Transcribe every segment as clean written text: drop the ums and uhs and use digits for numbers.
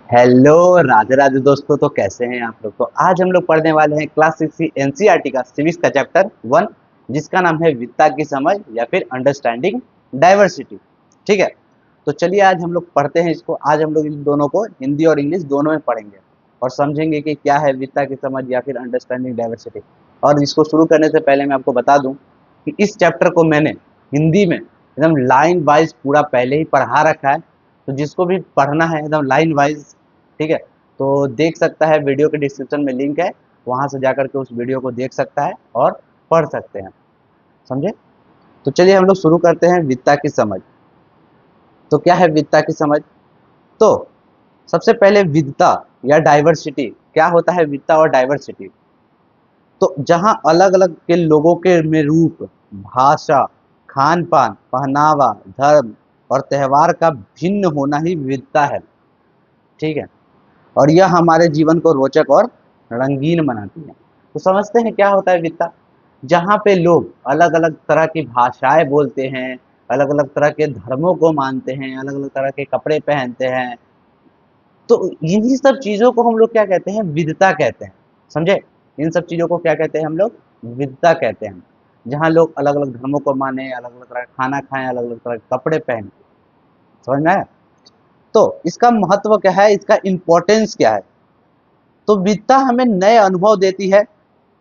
Hello Radhe Radhe दोस्तों। तो कैसे हैं आप लोग। तो आज हम लोग पढ़ने वाले हैं क्लास 6 एनसीईआरटी का सिविक्स का चैप्टर 1, जिसका नाम है वित्ता की समझ या फिर अंडरस्टैंडिंग डाइवर्सिटी। ठीक है, तो चलिए आज हम लोग पढ़ते हैं इसको। आज हम लोग इन दोनों को हिंदी और इंग्लिश दोनों में पढ़ेंगे और समझेंगे कि क्या है वित्ता की समझ या फिर अंडरस्टैंडिंग डाइवर्सिटी। और इसको शुरू करने से पहले मैं आपको बता दूं कि इस चैप्टर को मैंने हिंदी में एकदम लाइन वाइज पूरा पहले ही पढ़ा रखा है। तो जिसको भी पढ़ना है एकदम लाइन वाइज, ठीक है, तो देख सकता है। वीडियो के डिस्क्रिप्शन में लिंक है, वहां से जाकर के उस वीडियो को देख सकता है और पढ़ सकते हैं। समझे। तो चलिए हम लोग शुरू करते हैं वित्ता की समझ। तो क्या है वित्ता की समझ। तो सबसे पहले वित्ता या डाइवर्सिटी क्या होता है। वित्ता और डाइवर्सिटी तो जहां अलग अलग के लोगों के में रूप, भाषा, खान पान, पहनावा, धर्म और त्यौहार का भिन्न होना ही विविधता है। ठीक है, और यह हमारे जीवन को रोचक और रंगीन बनाती है। तो समझते हैं क्या होता है विविधता। जहाँ पे लोग अलग अलग तरह की भाषाएं बोलते हैं, अलग अलग तरह के धर्मों को मानते हैं, अलग अलग तरह के कपड़े पहनते हैं, तो इन्हीं सब चीज़ों को हम लोग क्या कहते हैं, विविधता कहते हैं। समझे। इन सब चीज़ों को क्या कहते हैं हम लोग, विविधता कहते हैं। जहाँ लोग अलग अलग धर्मों को माने, अलग अलग तरह का खाना खाएं, अलग अलग तरह के कपड़े पहने। समझ में आया। तो इसका महत्व क्या है, इसका इम्पोर्टेंस क्या है। तो विविधता हमें नए अनुभव देती है,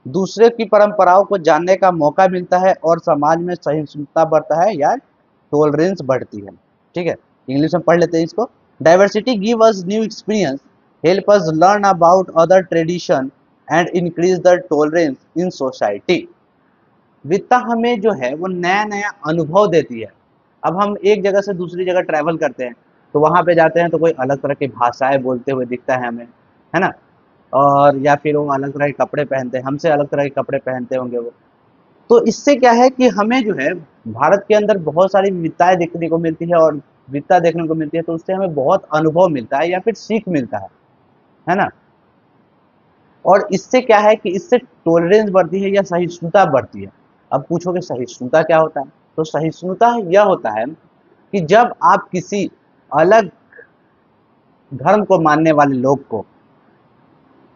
दूसरे की परंपराओं को जानने का मौका मिलता है और समाज में सहिष्णुता बढ़ता है या टॉलरेंस बढ़ती है। ठीक है, इंग्लिश में पढ़ लेते हैं इसको। Diversity give us new experience, help us learn about other tradition and increase the tolerance in society. विविधता हमें जो है वो नया नया अनुभव देती है। अब हम एक जगह से दूसरी जगह ट्रैवल करते हैं, तो वहां पे जाते हैं तो कोई अलग तरह की भाषाएं बोलते हुए दिखता है हमें, है ना। और या फिर वो अलग तरह के कपड़े पहनते हैं, हमसे अलग तरह के कपड़े पहनते होंगे वो। तो इससे क्या है कि हमें जो है भारत के अंदर बहुत सारी विविधताएं देखने को मिलती है, और विविधता देखने को मिलती है तो उससे हमें बहुत अनुभव मिलता है या फिर सीख मिलता है ना। और इससे क्या है कि इससे टॉलरेंस बढ़ती है या सहिष्णुता बढ़ती है। अब पूछोगे सहिष्णुता क्या होता है। तो सहिष्णुता यह होता है कि जब आप किसी अलग धर्म को मानने वाले लोग को,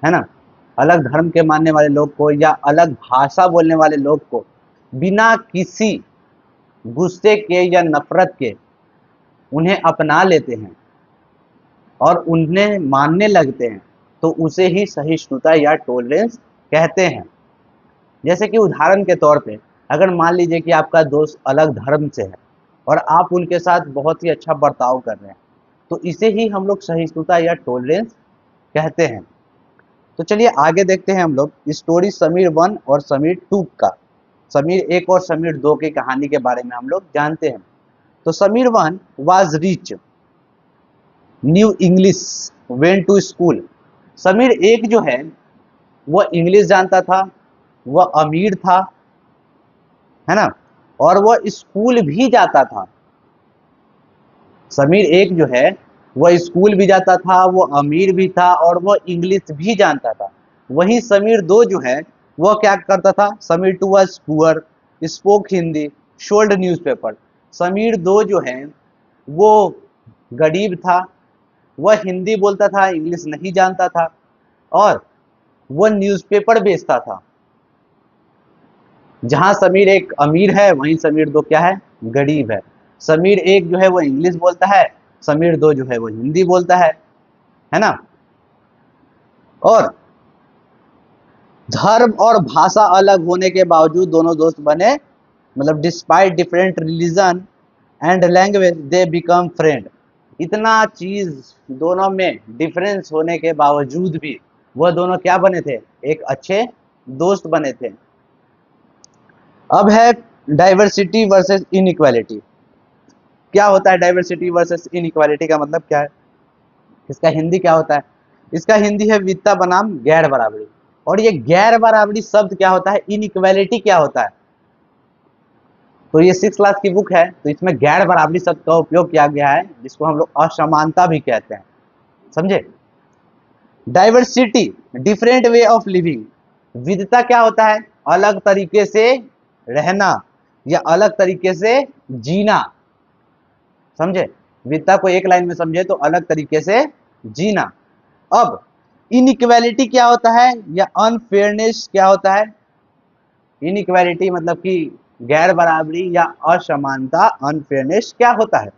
है ना, अलग धर्म के मानने वाले लोग को या अलग भाषा बोलने वाले लोग को बिना किसी गुस्से के या नफरत के उन्हें अपना लेते हैं और उन्हें मानने लगते हैं, तो उसे ही सहिष्णुता या टॉलरेंस कहते हैं। जैसे कि उदाहरण के तौर पे, अगर मान लीजिए कि आपका दोस्त अलग धर्म से है और आप उनके साथ बहुत ही अच्छा बर्ताव कर रहे हैं, तो इसे ही हम लोग सहिष्णुता या टॉलरेंस कहते हैं। तो चलिए आगे देखते हैं हम लोग स्टोरी समीर 1 और समीर 2 का। समीर 1 और समीर 2 की कहानी के बारे में हम लोग जानते हैं। तो Sameer 1 was rich, knew English, went to school. Sameer एक जो है वह इंग्लिश जानता था, वह अमीर था, है ना, और वह स्कूल भी जाता था। समीर एक जो है वह स्कूल भी जाता था, वह अमीर भी था और वह इंग्लिश भी जानता था। वहीं समीर दो जो है वह क्या करता था। Sameer two was poor, spoke Hindi, sold newspaper. Sameer दो जो है वो गरीब था, वह हिंदी बोलता था, इंग्लिश नहीं जानता था, और वह न्यूज़पेपर बेचता था। जहां समीर एक अमीर है वहीं समीर दो क्या है, गरीब है। समीर एक जो है वो इंग्लिश बोलता है, समीर दो जो है वो हिंदी बोलता है ना। और धर्म और भाषा अलग होने के बावजूद दोनों दोस्त बने, मतलब despite different religion and language they become friend. इतना चीज दोनों में डिफरेंस होने के बावजूद भी वह दोनों क्या बने थे, एक अच्छे दोस्त बने थे। अब है डाइवर्सिटी वर्सेस इनइक्वालिटी। क्या होता है डाइवर्सिटी वर्सेस इनइक्वालिटी का मतलब क्या है, इसका हिंदी क्या होता है। इसका हिंदी है वित्ता बनाम गैर बराबरी। और ये गैर बराबरी शब्द क्या होता है, इनइक्वालिटी क्या होता है। तो ये 6 क्लास की बुक है, तो इसमें गैर बराबरी शब्द का उपयोग किया गया है, जिसको हम लोग असमानता भी कहते हैं। समझे। Diversity different way of living. विविधता क्या होता है, अलग तरीके से रहना या अलग तरीके से जीना। समझे। विविधता को एक लाइन में समझे तो अलग तरीके से जीना। अब इनइक्वालिटी क्या होता है या अनफेयरनेस क्या होता है? इनइक्वालिटी मतलब कि गैर बराबरी या असमानता, अनफेयरनेस क्या होता है?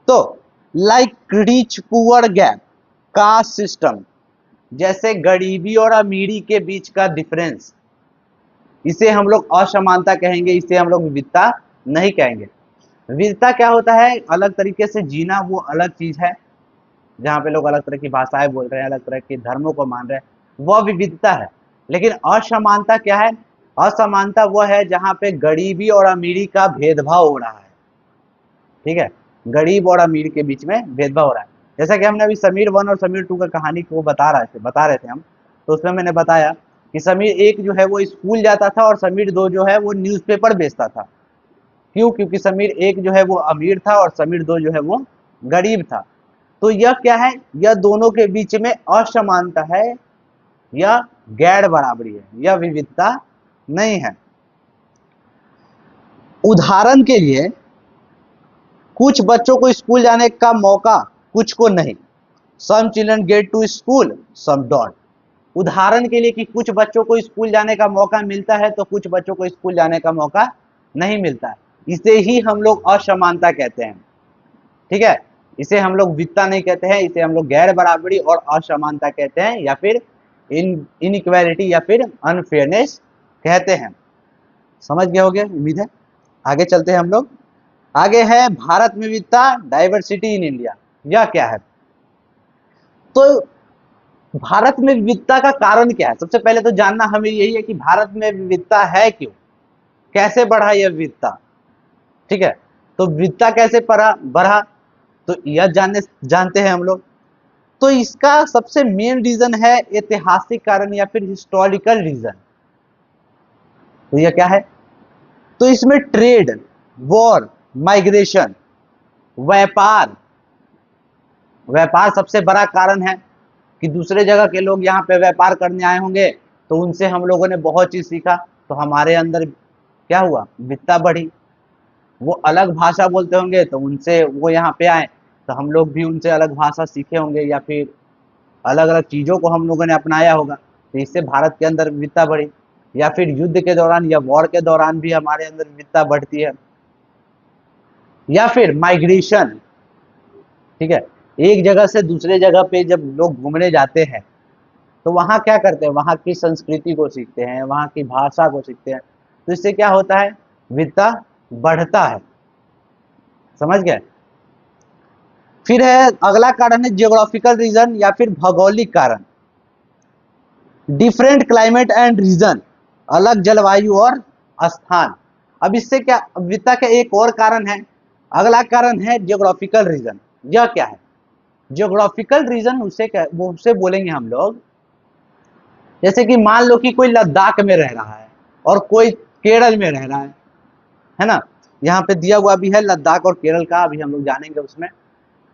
तो like rich poor gap, caste system, जैसे गरीबी और अमीरी के बीच का डिफरेंस, इसे हम लोग असमानता कहेंगे, इसे हम लोग विविधता नहीं कहेंगे। विविधता क्या होता है? अलग तरीके से जीना, वो अलग चीज है, जहाँ पे लोग अलग तरह की भाषाएं बोल रहे हैं, अलग तरह के धर्मों को मान रहे हैं, वह विविधता है। लेकिन असमानता क्या है? असमानता वह है जहाँ पे गरीबी और अमीरी का भेदभाव हो रहा है। ठीक है, गरीब और अमीर के बीच में भेदभाव हो रहा है। जैसा कि हमने अभी समीर 1 और समीर 2 का कहानी को बता रहे थे हम, तो उसमें मैंने बताया कि समीर 1 जो है वो स्कूल जाता था और समीर 2 जो है वो न्यूज़पेपर बेचता था। क्यों? क्योंकि समीर 1 जो है वो अमीर था और समीर 2 जो है वो गरीब था। तो यह क्या है? यह दोनों के बीच में असमानता है, यह गैर बराबरी है, यह विविधता नहीं है। उदाहरण के लिए कुछ बच्चों को स्कूल जाने का मौका, कुछ को नहीं। Some children get to school, some don't. उदाहरण के लिए कि कुछ बच्चों को स्कूल जाने का मौका मिलता है तो कुछ बच्चों को स्कूल जाने का मौका नहीं मिलता है। इसे ही हम लोग असमानता कहते हैं। ठीक है, इसे हम लोग विविधता नहीं कहते हैं, इसे हम लोग गैर बराबरी और असमानता कहते हैं, या फिर इनइक्वालिटी या फिर अनफेयरनेस कहते हैं। समझ गए होंगे उम्मीद है। आगे चलते हैं हम लोग। आगे है भारत में विविधता, डाइवर्सिटी इन इंडिया। यह क्या है? तो भारत में विविधता का कारण क्या है? सबसे पहले तो जानना हमें यही है कि भारत में विविधता है क्यों, कैसे बढ़ा यह विविधता। ठीक है, तो विविधता कैसे बढ़ा, तो यह जानते हैं हम लोग। तो इसका सबसे मेन रीजन है ऐतिहासिक कारण या फिर हिस्टोरिकल रीजन। तो यह क्या है? तो इसमें ट्रेड, वॉर, माइग्रेशन, व्यापार, व्यापार सबसे बड़ा कारण है कि दूसरे जगह के लोग यहाँ पे व्यापार करने आए होंगे, तो उनसे हम लोगों ने बहुत चीज सीखा, तो हमारे अंदर क्या हुआ? विविधता बढ़ी। वो अलग भाषा बोलते होंगे तो उनसे वो यहाँ पे आए, तो हम लोग भी उनसे अलग भाषा सीखे होंगे या फिर अलग अलग चीजों को हम लोगों ने अपनाया होगा, तो इससे भारत के अंदर विविधता बढ़ी। या फिर युद्ध के दौरान या वॉर के दौरान भी हमारे अंदर विविधता बढ़ती है। या फिर माइग्रेशन। ठीक है, एक जगह से दूसरे जगह पे जब लोग घूमने जाते हैं तो वहाँ क्या करते हैं? वहाँ की संस्कृति को सीखते हैं, वहाँ की भाषा को सीखते हैं, तो इससे क्या होता है? विविधता बढ़ता है। समझ गए? फिर है अगला कारण है जियोग्राफिकल रीजन या फिर भौगोलिक कारण। डिफरेंट क्लाइमेट एंड रीजन, अलग जलवायु और स्थान। अब इससे क्या विविधता का एक और कारण है, अगला कारण है जियोग्राफिकल रीजन। यह क्या है? जियोग्राफिकल रीजन उसे बोलेंगे हम लोग, जैसे कि मान लो कि कोई लद्दाख में रह रहा है और कोई केरल में रह रहा है ना। यहाँ पे दिया हुआ भी है लद्दाख और केरल का, अभी हम लोग जानेंगे उसमें।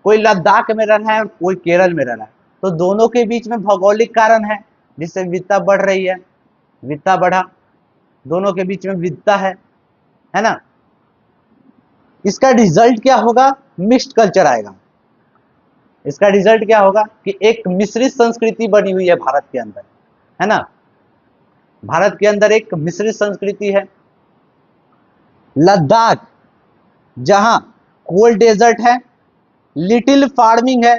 कोई लद्दाख में रह रहा है और कोई केरल में रह रहा है, तो दोनों के बीच में भौगोलिक कारण है जिससे विविधता बढ़ रही है। विविधता बढ़ा, दोनों के बीच में विविधता है ना। इसका रिजल्ट क्या होगा? मिक्स्ड कल्चर आएगा। इसका रिजल्ट क्या होगा कि एक मिश्रित संस्कृति बनी हुई है भारत के अंदर, है ना। भारत के अंदर एक मिश्रित संस्कृति है। लद्दाख जहां कोल्ड डेजर्ट है, लिटिल फार्मिंग है,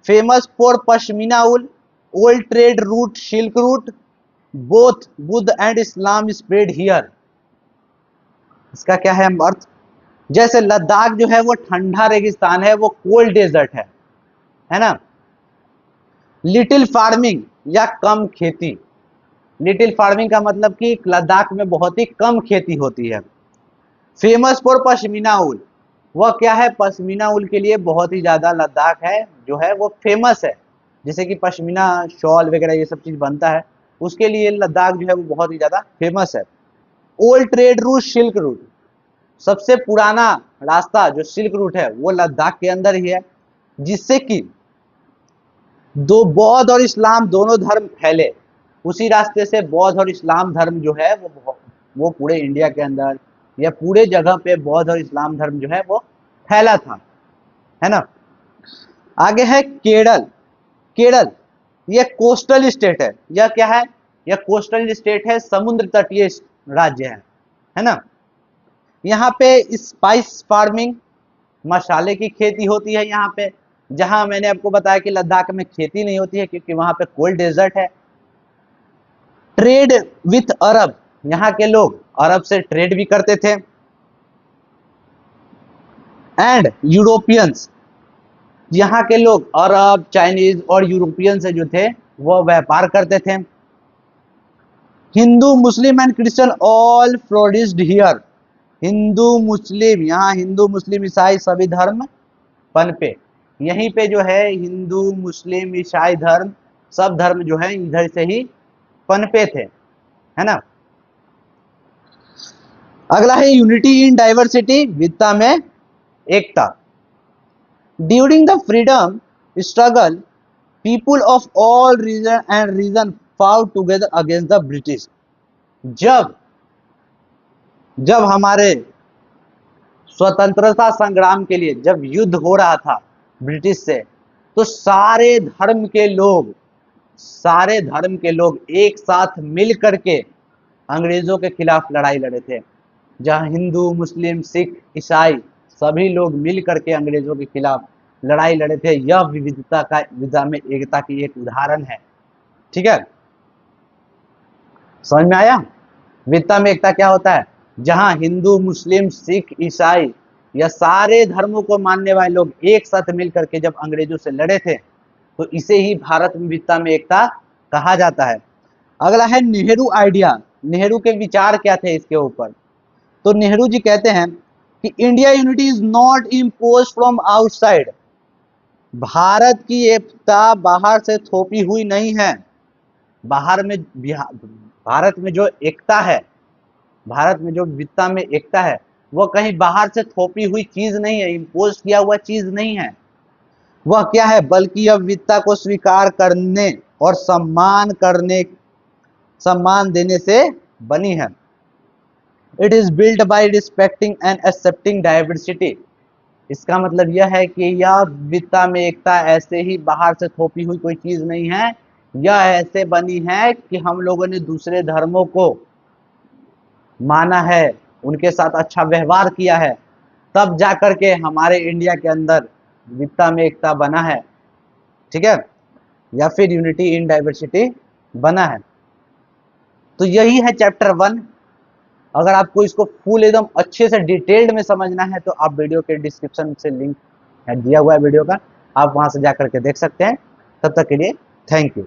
famous for pashmina ul, old trade route silk route, both Buddha and Islam spread here. इसका क्या है अर्थ? जैसे लद्दाख जो है वो ठंडा रेगिस्तान है, वो कोल्ड डेजर्ट है ना। लिटिल फार्मिंग या कम खेती, लिटिल फार्मिंग का मतलब कि लद्दाख में बहुत ही कम खेती होती है। फेमस फॉर पश्मीना उल, वह क्या है? पश्मीना उल के लिए बहुत ही ज्यादा लद्दाख है जो है वो फेमस है, जैसे कि पश्मीना शॉल वगैरह ये सब चीज बनता है, उसके लिए लद्दाख जो है वो बहुत ही ज्यादा फेमस है। Old trade route silk route, सबसे पुराना रास्ता जो सिल्क रूट है वो लद्दाख के अंदर ही है, जिससे कि दो बौद्ध और इस्लाम दोनों धर्म फैले। उसी रास्ते से बौद्ध और इस्लाम धर्म जो है वो पूरे इंडिया के अंदर या पूरे जगह पे बौद्ध और इस्लाम धर्म जो है वो फैला था, है ना। आगे है केरल। केरल ये कोस्टल स्टेट है। यह क्या है? यह कोस्टल स्टेट है, समुद्र तटीय राज्य है ना। यहाँ पे स्पाइस फार्मिंग, मसाले की खेती होती है यहाँ पे। जहां मैंने आपको बताया कि लद्दाख में खेती नहीं होती है क्योंकि वहां पे कोल्ड डेजर्ट है। ट्रेड विथ अरब, यहाँ के लोग अरब से ट्रेड भी करते थे। एंड यूरोपियंस, यहाँ के लोग अरब, चाइनीज और यूरोपियन से जो थे वो व्यापार करते थे। Hindu, Muslim and Christian all flourished here. Hindu Muslim, यहाँ हिंदू मुस्लिम ईसाई सभी धर्म पनपे। यहीं पे जो है हिंदू मुस्लिम ईसाई धर्म, सब धर्म जो है इधर से ही पनपे थे, है ना। अगला है यूनिटी इन डाइवर्सिटी, विविधता में एकता। During the freedom struggle people of all region and region fought together against the British. जब जब हमारे स्वतंत्रता संग्राम के लिए जब युद्ध हो रहा था ब्रिटिश से, तो सारे धर्म के लोग एक साथ मिल करके अंग्रेजों के खिलाफ लड़ाई लड़े थे। जहां हिंदू, मुस्लिम, सिख, ईसाई सभी लोग मिल करके अंग्रेजों के खिलाफ लड़ाई लड़े थे। यह विविधता में एकता की एक उदाहरण है। ठीक है, समझ में आया? विविधता में एकता क्या होता है? जहां हिंदू, मुस्लिम, सिख, ईसाई या सारे धर्मों को मानने वाले लोग एक साथ मिल करके जब अंग्रेजों से लड़े थे, तो इसे ही भारत में विविधता में एकता कहा जाता है। अगला है नेहरू आइडिया। नेहरू के विचार क्या थे इसके ऊपर? तो नेहरू जी कहते हैं कि India unity is not impose from outside. Bharat की एकता बाहर से थोपी हुई नहीं है। भारत में जो एकता है, भारत में जो विविधता में एकता है, वह कहीं बाहर से थोपी हुई चीज नहीं है, इम्पोज किया हुआ चीज नहीं है। वह क्या है? बल्कि यह विविधता को स्वीकार करने और सम्मान देने से बनी है। It is built by respecting and accepting diversity. इसका मतलब यह है कि यह विविधता में एकता ऐसे ही बाहर से थोपी हुई कोई चीज नहीं है। यह ऐसे बनी है कि हम लोगों ने दूसरे धर्मों को माना है, उनके साथ अच्छा व्यवहार किया है, तब जाकर के हमारे इंडिया के अंदर विविधता में एकता बना है। ठीक है, या फिर यूनिटी इन डाइवर्सिटी बना है। तो यही है चैप्टर 1। अगर आपको इसको फुल एकदम अच्छे से डिटेल्ड में समझना है तो आप वीडियो के डिस्क्रिप्शन से लिंक दिया हुआ है वीडियो का, आप वहां से जाकर के देख सकते हैं। तब तक के लिए थैंक यू।